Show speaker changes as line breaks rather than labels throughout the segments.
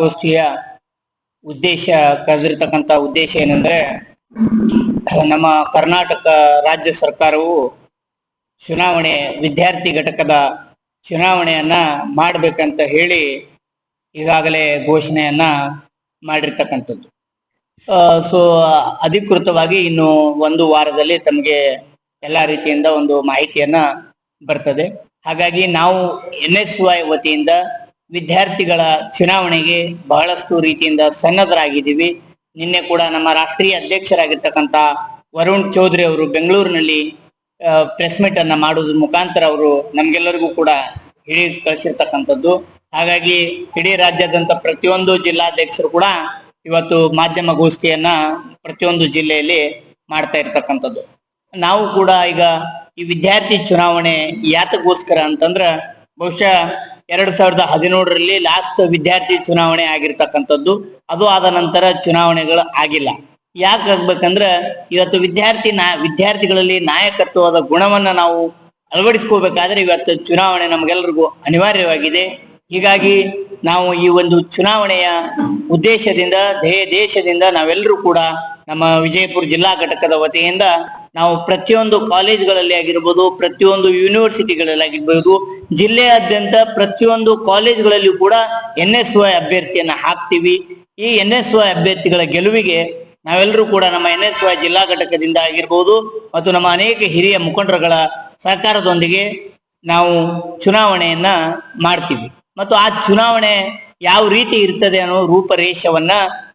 ಗೋಷ್ಠಿಯ ಉದ್ದೇಶ ಕರೆದಿರ್ತಕ್ಕಂಥ ಉದ್ದೇಶ ಏನಂದ್ರೆ, ನಮ್ಮ ಕರ್ನಾಟಕ ರಾಜ್ಯ ಸರ್ಕಾರವು ಚುನಾವಣೆ ವಿದ್ಯಾರ್ಥಿ ಘಟಕದ ಚುನಾವಣೆಯನ್ನ ಮಾಡಬೇಕಂತ ಹೇಳಿ ಈಗಾಗಲೇ ಘೋಷಣೆಯನ್ನ ಮಾಡಿರ್ತಕ್ಕಂಥದ್ದು. ಸೊ ಅಧಿಕೃತವಾಗಿ ಇನ್ನು ಒಂದು ವಾರದಲ್ಲಿ ತಮಗೆ ಎಲ್ಲಾ ರೀತಿಯಿಂದ ಒಂದು ಮಾಹಿತಿಯನ್ನ ಬರ್ತದೆ. ಹಾಗಾಗಿ ನಾವು NSY ವತಿಯಿಂದ ವಿದ್ಯಾರ್ಥಿಗಳ ಚುನಾವಣೆಗೆ ಬಹಳಷ್ಟು ರೀತಿಯಿಂದ ಸನ್ನದ್ಧರಾಗಿದ್ದೀವಿ. ನಿನ್ನೆ ಕೂಡ ನಮ್ಮ ರಾಷ್ಟ್ರೀಯ ಅಧ್ಯಕ್ಷರಾಗಿರ್ತಕ್ಕಂಥ ವರುಣ್ ಚೌಧರಿ ಅವರು ಬೆಂಗಳೂರಿನಲ್ಲಿ ಪ್ರೆಸ್ ಮೀಟ್ ಅನ್ನ ಮಾಡೋದ್ರ ಮುಖಾಂತರ ಅವರು ನಮ್ಗೆಲ್ಲರಿಗೂ ಕೂಡ ಹೇಳಿ ಕಳಿಸಿರ್ತಕ್ಕಂಥದ್ದು. ಹಾಗಾಗಿ ಇಡೀ ರಾಜ್ಯಾದ್ಯಂತ ಪ್ರತಿಯೊಂದು ಜಿಲ್ಲಾಧ್ಯಕ್ಷರು ಕೂಡ ಇವತ್ತು ಮಾಧ್ಯಮ ಗೋಷ್ಠಿಯನ್ನ ಪ್ರತಿಯೊಂದು ಜಿಲ್ಲೆಯಲ್ಲಿ ಮಾಡ್ತಾ ಇರ್ತಕ್ಕಂಥದ್ದು. ನಾವು ಕೂಡ ಈಗ ಈ ವಿದ್ಯಾರ್ಥಿ ಚುನಾವಣೆ ಯಾತಕ್ಕೋಸ್ಕರ ಅಂತಂದ್ರ, ಬಹುಶಃ 2017ರಲ್ಲಿ ಲಾಸ್ಟ್ ವಿದ್ಯಾರ್ಥಿ ಚುನಾವಣೆ ಆಗಿರ್ತಕ್ಕಂಥದ್ದು. ಅದು ಆದ ನಂತರ ಚುನಾವಣೆಗಳು ಆಗಿಲ್ಲ. ಯಾಕೆ ಆಗ್ಬೇಕಂದ್ರ, ಇವತ್ತು ವಿದ್ಯಾರ್ಥಿಗಳಲ್ಲಿ ನಾಯಕತ್ವದ ಗುಣವನ್ನ ನಾವು ಅಳವಡಿಸ್ಕೋಬೇಕಾದ್ರೆ ಇವತ್ತು ಚುನಾವಣೆ ನಮಗೆಲ್ಲರಿಗೂ ಅನಿವಾರ್ಯವಾಗಿದೆ. ಹೀಗಾಗಿ ನಾವು ಈ ಒಂದು ಚುನಾವಣೆಯ ಉದ್ದೇಶದಿಂದ ದೇಶದಿಂದ ನಾವೆಲ್ಲರೂ ಕೂಡ ನಮ್ಮ ವಿಜಯಪುರ ಜಿಲ್ಲಾ ಘಟಕದ ವತಿಯಿಂದ ನಾವು ಪ್ರತಿಯೊಂದು ಕಾಲೇಜ್ಗಳಲ್ಲಿ ಆಗಿರ್ಬೋದು, ಪ್ರತಿಯೊಂದು ಯೂನಿವರ್ಸಿಟಿಗಳಲ್ಲಿ ಆಗಿರ್ಬೋದು, ಜಿಲ್ಲೆಯಾದ್ಯಂತ ಪ್ರತಿಯೊಂದು ಕಾಲೇಜ್ಗಳಲ್ಲಿ ಕೂಡ NSY ಅಭ್ಯರ್ಥಿಯನ್ನ ಹಾಕ್ತೀವಿ. ಈ NSY ಅಭ್ಯರ್ಥಿಗಳ ಗೆಲುವಿಗೆ ನಾವೆಲ್ಲರೂ ಕೂಡ ನಮ್ಮ NSY ಜಿಲ್ಲಾ ಘಟಕದಿಂದ ಆಗಿರ್ಬೋದು ಮತ್ತು ನಮ್ಮ ಅನೇಕ ಹಿರಿಯ ಮುಖಂಡರುಗಳ ಸಹಕಾರದೊಂದಿಗೆ ನಾವು ಚುನಾವಣೆಯನ್ನ ಮಾಡ್ತೀವಿ. ಮತ್ತು ಆ ಚುನಾವಣೆ ಯಾವ ರೀತಿ ಇರ್ತದೆ ಅನ್ನೋ ರೂಪರೇಷವನ್ನ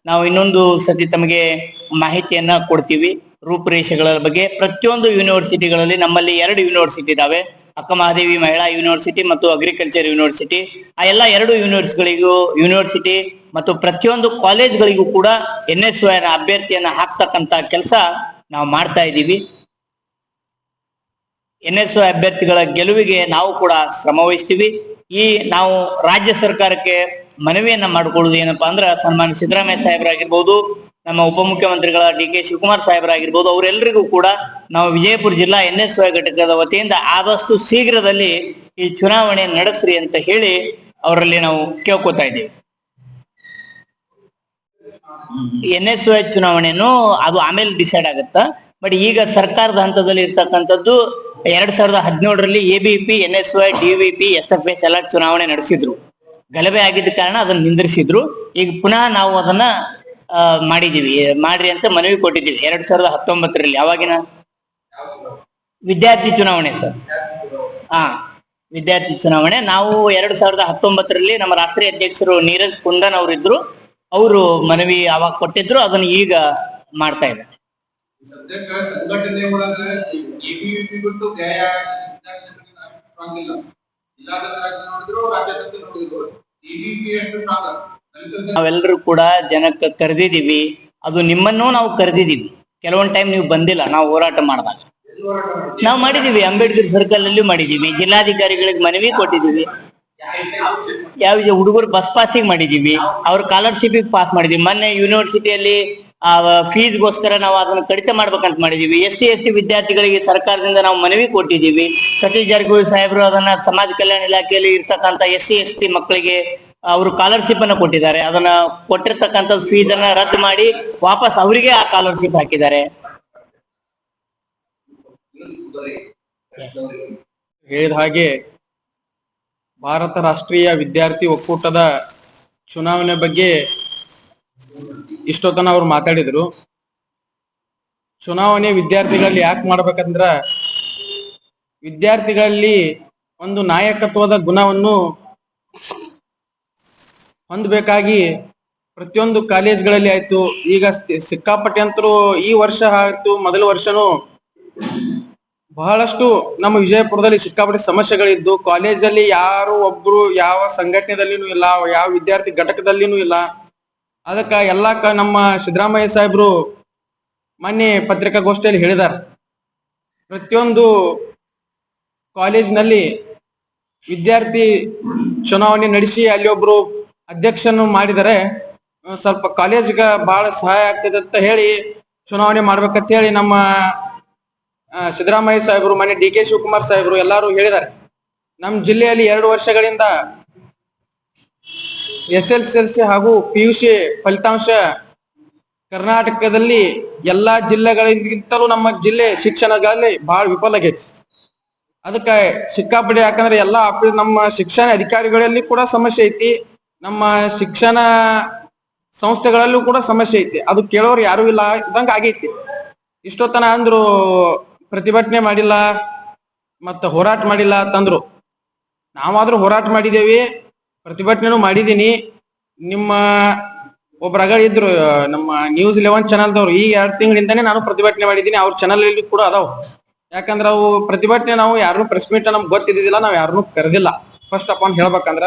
ನಾವು ಇನ್ನೊಂದು ಸತಿ ತಮಗೆ ಮಾಹಿತಿಯನ್ನ ಕೊಡ್ತೀವಿ. ರೂಪರೇಷೆಗಳ ಬಗ್ಗೆ ಪ್ರತಿಯೊಂದು ಯೂನಿವರ್ಸಿಟಿಗಳಲ್ಲಿ ನಮ್ಮಲ್ಲಿ 2 ಯೂನಿವರ್ಸಿಟಿ ಇದಾವೆ, ಅಕ್ಕಮಹಾದೇವಿ ಮಹಿಳಾ ಯೂನಿವರ್ಸಿಟಿ ಮತ್ತು ಅಗ್ರಿಕಲ್ಚರ್ ಯೂನಿವರ್ಸಿಟಿ. ಆ ಎಲ್ಲ 2 ಯೂನಿವರ್ಸಿಟಿ ಮತ್ತು ಪ್ರತಿಯೊಂದು ಕಾಲೇಜ್ಗಳಿಗೂ ಕೂಡ NSY ಅಭ್ಯರ್ಥಿಯನ್ನ ಹಾಕ್ತಕ್ಕಂತ ಕೆಲಸ ನಾವು ಮಾಡ್ತಾ ಇದ್ದೀವಿ. NSY ಅಭ್ಯರ್ಥಿಗಳ ಗೆಲುವಿಗೆ ನಾವು ಕೂಡ ಶ್ರಮ ವಹಿಸ್ತೀವಿ. ನಾವು ರಾಜ್ಯ ಸರ್ಕಾರಕ್ಕೆ ಮನವಿಯನ್ನ ಮಾಡಿಕೊಳ್ಳುವುದು ಏನಪ್ಪಾ ಅಂದ್ರ, ಸನ್ಮಾನ್ಯ ಸಿದ್ದರಾಮಯ್ಯ ಸಾಹೇಬರಾಗಿರ್ಬೋದು, ನಮ್ಮ ಉಪಮುಖ್ಯಮಂತ್ರಿಗಳ DK ಶಿವಕುಮಾರ್ ಸಾಹೇಬರಾಗಿರ್ಬೋದು, ಅವರೆಲ್ಲರಿಗೂ ಕೂಡ ನಾವು ವಿಜಯಪುರ ಜಿಲ್ಲಾ NSY ಘಟಕದ ವತಿಯಿಂದ ಆದಷ್ಟು ಶೀಘ್ರದಲ್ಲಿ ಈ ಚುನಾವಣೆ ನಡೆಸ್ರಿ ಅಂತ ಹೇಳಿ ಅವರಲ್ಲಿ ನಾವು ಕೇಳ್ಕೊತಾ ಇದ್ದೀವಿ. NSY ಚುನಾವಣೆಯನ್ನು ಅದು ಆಮೇಲೆ ಡಿಸೈಡ್ ಆಗುತ್ತಾ, ಬಟ್ ಈಗ ಸರ್ಕಾರದ ಹಂತದಲ್ಲಿ ಇರ್ತಕ್ಕಂಥದ್ದು 2017ರಲ್ಲಿ ABP, NSY, DVP, SFS ಎಲ್ಲ ಚುನಾವಣೆ ನಡೆಸಿದ್ರು. ಗಲಭೆ ಆಗಿದ್ದ ಕಾರಣ ಅದನ್ನ ನಿಂದ್ರಿಸಿದ್ರು. ಈಗ ಪುನಃ ನಾವು ಅದನ್ನ ಮಾಡ್ರಿ ಅಂತ ಮನವಿ ಕೊಟ್ಟಿದ್ದೀವಿ 2019ರಲ್ಲಿ. ಅವಾಗಿನ ವಿದ್ಯಾರ್ಥಿ ಚುನಾವಣೆ ಸರ್, ವಿದ್ಯಾರ್ಥಿ ಚುನಾವಣೆ ನಾವು 2019ರಲ್ಲಿ ನಮ್ಮ ರಾಷ್ಟ್ರೀಯ ಅಧ್ಯಕ್ಷರು ನೀರಜ್ ಕುಂದನ್ ಅವರಿದ್ರು, ಅವರು ಮನವಿ ಅವಾಗ ಕೊಟ್ಟಿದ್ರು. ಅದನ್ನ ಈಗ ಮಾಡ್ತಾ ಇದ್ದಾರೆ.
ಸಂಘಟನೆ ಒಳಗೆ
ನಾವೆಲ್ಲರೂ ಕೂಡ ಜನಕ್ಕೆ ಕರೆದಿದ್ದೀವಿ. ಅದು ನಿಮ್ಮನ್ನೂ ನಾವು ಕರೆದಿದ್ದೀವಿ. ಕೆಲವೊಂದ್ ಟೈಮ್ ನೀವು ಬಂದಿಲ್ಲ. ನಾವು ಹೋರಾಟ ಮಾಡಿದಾಗ ನಾವು ಮಾಡಿದೀವಿ. ಅಂಬೇಡ್ಕರ್ ಸರ್ಕಲ್ ಅಲ್ಲಿ ಮಾಡಿದೀವಿ. ಜಿಲ್ಲಾಧಿಕಾರಿಗಳಿಗೆ ಮನವಿ ಕೊಟ್ಟಿದ್ದೀವಿ. ಯಾವ ಹುಡುಗರು ಬಸ್ ಪಾಸಿಗೆ ಮಾಡಿದೀವಿ, ಅವ್ರ ಸ್ಕಾಲರ್ಶಿಪ್ ಪಾಸ್ ಮಾಡಿದೀವಿ. ಮೊನ್ನೆ ಯೂನಿವರ್ಸಿಟಿಯಲ್ಲಿ ಫೀಸ್ಗೋಸ್ಕರ ನಾವು ಅದನ್ನ ಕಡಿತ ಮಾಡ್ಬೇಕಂತ ಮಾಡಿದೀವಿ. SC/ST ವಿದ್ಯಾರ್ಥಿಗಳಿಗೆ ಸರ್ಕಾರದಿಂದ ನಾವು ಮನವಿ ಕೊಟ್ಟಿದ್ದೀವಿ. ಸತೀಶ್ ಜಾರಕಿಹೊಳಿ ಸಾಹೇಬರು ಅದನ್ನ ಸಮಾಜ ಕಲ್ಯಾಣ ಇಲಾಖೆಯಲ್ಲಿ ಇರ್ತಕ್ಕಂಥ SC/ST ಮಕ್ಕಳಿಗೆ ಅವರು ಸ್ಕಾಲರ್ಶಿಪ್ ಅನ್ನ ಕೊಟ್ಟಿದ್ದಾರೆ. ಅದನ್ನ ಕೊಟ್ಟಿರ್ತಕ್ಕಂಥ ಫೀಸ್ ಅನ್ನ ರದ್ದು ಮಾಡಿ ವಾಪಸ್ ಅವರಿಗೆ ಆ ಸ್ಕಾಲರ್ಶಿಪ್ ಹಾಕಿದ್ದಾರೆ.
ಹೇಳಿದ ಹಾಗೆ ಭಾರತ ರಾಷ್ಟ್ರೀಯ ವಿದ್ಯಾರ್ಥಿ ಒಕ್ಕೂಟದ ಚುನಾವಣೆ ಬಗ್ಗೆ ಇಷ್ಟೊತ್ತನ ಅವ್ರು ಮಾತಾಡಿದ್ರು. ಚುನಾವಣೆ ವಿದ್ಯಾರ್ಥಿಗಳಲ್ಲಿ ಯಾಕೆ ಮಾಡ್ಬೇಕಂದ್ರ, ವಿದ್ಯಾರ್ಥಿಗಳಲ್ಲಿ ಒಂದು ನಾಯಕತ್ವದ ಗುಣವನ್ನು ಹೊಂದಬೇಕಾಗಿ ಪ್ರತಿಯೊಂದು ಕಾಲೇಜ್ಗಳಲ್ಲಿ ಆಯ್ತು, ಈಗ ಸಿಕ್ಕಾಪಟ್ಟೆ ಅಂತರೂ ಈ ವರ್ಷ ಆಯ್ತು, ಮೊದಲ ವರ್ಷನೂ ಬಹಳಷ್ಟು ನಮ್ಮ ವಿಜಯಪುರದಲ್ಲಿ ಸಿಕ್ಕಾಪಟ್ಟೆ ಸಮಸ್ಯೆಗಳಿದ್ದು, ಕಾಲೇಜಲ್ಲಿ ಯಾರು ಒಬ್ರು ಯಾವ ಸಂಘಟನೆದಲ್ಲಿನೂ ಇಲ್ಲ, ಯಾವ ವಿದ್ಯಾರ್ಥಿ ಘಟಕದಲ್ಲಿನೂ ಇಲ್ಲ. ಅದಕ್ಕ ನಮ್ಮ ಸಿದ್ದರಾಮಯ್ಯ ಸಾಹೇಬ್ರು ಮೊನ್ನೆ ಪತ್ರಿಕಾಗೋಷ್ಠಿಯಲ್ಲಿ ಹೇಳಿದಾರ, ಪ್ರತಿಯೊಂದು ಕಾಲೇಜಿನಲ್ಲಿ ವಿದ್ಯಾರ್ಥಿ ಚುನಾವಣೆ ನಡೆಸಿ ಅಲ್ಲಿ ಒಬ್ರು ಅಧ್ಯಕ್ಷನ್ನು ಮಾಡಿದರೆ ಸ್ವಲ್ಪ ಕಾಲೇಜ್ಗ ಬಹಳ ಸಹಾಯ ಆಗ್ತದೆ ಅಂತ ಹೇಳಿ ಚುನಾವಣೆ ಮಾಡ್ಬೇಕಂತ ಹೇಳಿ ನಮ್ಮ ಸಿದ್ದರಾಮಯ್ಯ ಸಾಹೇಬರು, ಮೊನ್ನೆ DK ಶಿವಕುಮಾರ್ ಸಾಹೇಬರು ಎಲ್ಲಾರು ಹೇಳಿದ್ದಾರೆ. ನಮ್ಮ ಜಿಲ್ಲೆಯಲ್ಲಿ 2 ವರ್ಷಗಳಿಂದ SSLC ಹಾಗೂ PUC ಫಲಿತಾಂಶ ಕರ್ನಾಟಕದಲ್ಲಿ ಎಲ್ಲಾ ಜಿಲ್ಲೆಗಳಿಗಿಂತಲೂ ನಮ್ಮ ಜಿಲ್ಲೆ ಶಿಕ್ಷಣಗಳಲ್ಲಿ ಬಹಳ ವಿಫಲ ಆಗೈತಿ. ಅದಕ್ಕೆ ಸಿಕ್ಕಾಪಟ್ಟೆ ಯಾಕಂದ್ರೆ ಎಲ್ಲಾ ನಮ್ಮ ಶಿಕ್ಷಣ ಅಧಿಕಾರಿಗಳಲ್ಲಿ ಕೂಡ ಸಮಸ್ಯೆ ಐತಿ, ನಮ್ಮ ಶಿಕ್ಷಣ ಸಂಸ್ಥೆಗಳಲ್ಲೂ ಕೂಡ ಸಮಸ್ಯೆ ಐತಿ. ಅದು ಕೇಳೋರು ಯಾರು ಇಲ್ಲ ಇದ್ದಂಗ ಆಗೈತಿ. ಇಷ್ಟೊತ್ತನ ಅಂದ್ರು ಪ್ರತಿಭಟನೆ ಮಾಡಿಲ್ಲ ಮತ್ತ ಹೋರಾಟ ಮಾಡಿಲ್ಲ ಅಂತಂದ್ರು. ನಾವಾದ್ರೂ ಹೋರಾಟ ಮಾಡಿದೇವಿ, ಪ್ರತಿಭಟನೆನೂ ಮಾಡಿದೀನಿ. ನಿಮ್ಮ ಒಬ್ರು ಅಗಳ ಇದ್ರು ನಮ್ಮ ನ್ಯೂಸ್ 11 ಚಾನಲ್ದವ್ರು, ಈ 2 ತಿಂಗಳಿಂದಾನೇ ನಾನು ಪ್ರತಿಭಟನೆ ಮಾಡಿದ್ದೀನಿ. ಅವ್ರ ಚಾನಲ್ ಅಲ್ಲಿ ಕೂಡ ಅದಾವ. ಯಾಕಂದ್ರ ಅವು ಪ್ರತಿಭಟನೆ ನಾವು ಯಾರನ್ನೂ ಪ್ರೆಸ್ ಮೀಟ್ ನಮ್ಗೆ ಗೊತ್ತಿದ್ದಿಲ್ಲ, ನಾವ್ ಯಾರನ್ನೂ ಕರೆದಿಲ್ಲ. ಫಸ್ಟ್ ಆಫ್ ಆಲ್ ಹೇಳ್ಬೇಕಂದ್ರ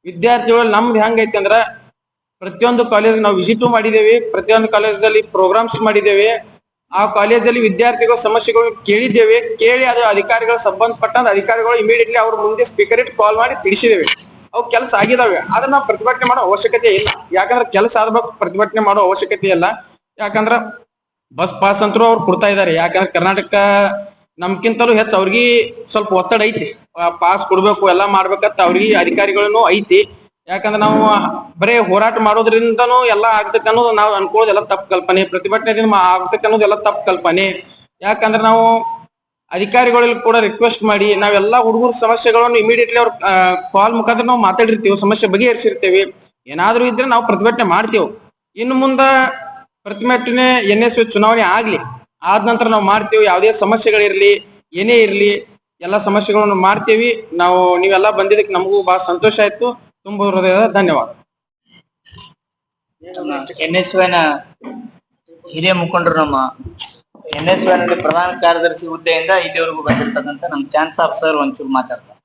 ವಿದ್ಯಾರ್ಥಿಗಳು ನಮ್ದು ಹೆಂಗೈತಿ ಅಂದ್ರ ಪ್ರತಿಯೊಂದು ಕಾಲೇಜ್ ನಾವು ವಿಸಿಟು ಮಾಡಿದೇವಿ, ಪ್ರತಿಯೊಂದು ಕಾಲೇಜಲ್ಲಿ ಪ್ರೋಗ್ರಾಮ್ಸ್ ಮಾಡಿದ್ದೇವೆ. ಆ ಕಾಲೇಜಲ್ಲಿ ವಿದ್ಯಾರ್ಥಿಗಳ ಸಮಸ್ಯೆಗಳು ಕೇಳಿದ್ದೇವೆ. ಕೇಳಿ ಅದು ಅಧಿಕಾರಿಗಳ ಸಂಬಂಧಪಟ್ಟಂತ ಅಧಿಕಾರಿಗಳು ಇಮಿಡಿಯೇಟ್ಲಿ ಅವ್ರ ಮುಂದೆ ಸ್ಪೀಕರ್ ಇಟ್ಟು ಕಾಲ್ ಮಾಡಿ ತಿಳಿಸಿದ್ದೇವೆ. ಅವು ಕೆಲಸ ಆಗಿದಾವೆ, ಆದ್ರೆ ನಾವು ಪ್ರತಿಭಟನೆ ಮಾಡೋ ಅವಶ್ಯಕತೆ ಇಲ್ಲ. ಯಾಕಂದ್ರೆ ಕೆಲಸ ಆದ್ಬೇಕು, ಪ್ರತಿಭಟನೆ ಮಾಡೋ ಅವಶ್ಯಕತೆ ಇಲ್ಲ. ಯಾಕಂದ್ರ ಬಸ್ ಪಾಸ್ ಅಂತೂ ಅವ್ರು ಕೊಡ್ತಾ ಇದಾರೆ. ಯಾಕಂದ್ರೆ ಕರ್ನಾಟಕ ನಮ್ಕಿಂತಲೂ ಹೆಚ್ಚು ಅವ್ರಿಗೆ ಸ್ವಲ್ಪ ಒತ್ತಡ ಐತಿ, ಪಾಸ್ ಕೊಡ್ಬೇಕು ಎಲ್ಲ ಮಾಡ್ಬೇಕಂತ ಅವ್ರಿಗೆ ಅಧಿಕಾರಿಗಳನ್ನು ಐತಿ. ಯಾಕಂದ್ರೆ ನಾವು ಬರೇ ಹೋರಾಟ ಮಾಡೋದ್ರಿಂದನೂ ಎಲ್ಲಾ ಆಗ್ತೈತೆ ಅನ್ನೋದು ನಾವು ಅನ್ಕೊಳ್ಳೋದು ಎಲ್ಲ ತಪ್ಪು ಕಲ್ಪನೆ. ಪ್ರತಿಭಟನೆದಿಂದ ಆಗ್ತೈತೆ ಅನ್ನೋದು ಎಲ್ಲ ತಪ್ಪು ಕಲ್ಪನೆ. ಯಾಕಂದ್ರೆ ನಾವು ಅಧಿಕಾರಿಗಳಲ್ಲಿ ಕೂಡ ರಿಕ್ವೆಸ್ಟ್ ಮಾಡಿ ನಾವೆಲ್ಲಾ ಹುಡುಗರ ಸಮಸ್ಯೆಗಳನ್ನು ಇಮಿಡಿಯೇಟ್ಲಿ ಅವ್ರ ಕಾಲ್ ಮುಖಾಂತರ ನಾವು ಮಾತಾಡಿರ್ತೀವಿ, ಸಮಸ್ಯೆ ಬಗೆಹರಿಸಿರ್ತೇವೆ. ಏನಾದ್ರೂ ಇದ್ರೆ ನಾವು ಪ್ರತಿಭಟನೆ ಮಾಡ್ತೇವೆ. ಇನ್ನು ಮುಂದ ಪ್ರತಿಭಟನೆ NSU ಚುನಾವಣೆ ಆಗ್ಲಿ, ಆದ ನಂತರ ನಾವು ಮಾಡ್ತೇವೆ. ಯಾವುದೇ ಸಮಸ್ಯೆಗಳಿರ್ಲಿ, ಏನೇ ಇರ್ಲಿ, ಎಲ್ಲಾ ಸಮಸ್ಯೆಗಳನ್ನು ಮಾಡ್ತೇವಿ ನಾವು. ನೀವೆಲ್ಲ ಬಂದಿದ್ದಕ್ಕೆ ನಮಗೂ ಬಹಳ ಸಂತೋಷ ಆಯ್ತು. ತುಂಬ ಹೃದಯದ ಧನ್ಯವಾದ.
NSU ಹಿರಿಯ ಮುಖಂಡರು, ನಮ್ಮ NSU ನಲ್ಲಿ ಪ್ರಧಾನ ಕಾರ್ಯದರ್ಶಿ ಹುದ್ದೆಯಿಂದ ಇಲ್ಲಿವರೆಗೂ ಬಂದಿರ್ತಕ್ಕಂಥ ನಮ್ಮ ಚಾನ್ಸ್ ಆಫ್ ಸರ್ ಒಂಚೂರು ಮಾತಾಡ್ತಾರೆ.